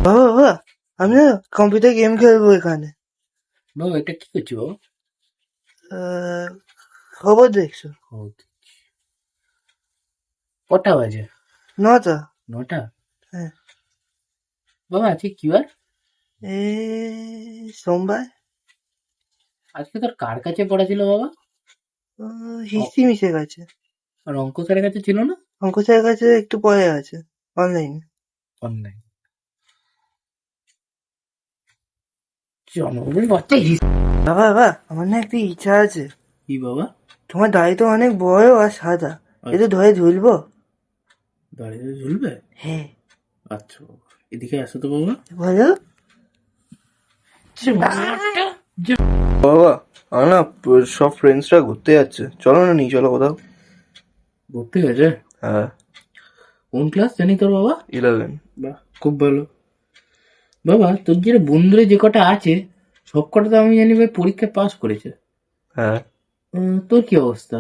বাবা বাবা, আমি না কম্পিউটার গেম খেলবো এখানে। বাবা এটা কি করছো বাবা? আহ, খবর দেখছো? ও, কটা বাজে? 9টা। 9টা? হ্যাঁ। বাবা আজকে কি বার? সোমবার। আজকে তোর কার কাছে পড়া ছিল বাবা? হিস্ট্রি মিশে গেছে। আর অঙ্ক স্যারের কাছে ছিল না? অঙ্ক স্যারের কাছে একটু পরে আছে, অনলাইনে। অনলাইন। জন্মভূমির বাচ্চা বাবা বাবা, আমার না একটা ইচ্ছা আছে। কি বাবা? তোমার দাড়ি তো অনেক বড় আর সাদা, একটু আচ্ছা, ধরে ঝুলবো? দাঁড়িয়ে ঝুলবে? হ্যাঁ। আচ্ছা বাবা, এদিকে আসো তো বাবা। বলো। বাবা, আমার না সব ফ্রেন্ডসরা ঘুরতে যাচ্ছে, চলো না নিয়ে চলো কোথাও। ঘুরতে গেছে? হ্যাঁ, কোন ক্লাস জানি তোর বাবা? 11। বাহ, খুব ভালো। বাবা তোর যে বন্ধুরা যে কটা আছে সব কটা তো আমি জানি ভাই পরীক্ষায় পাস করেছে। হ্যাঁ, তোর কি অবস্থা?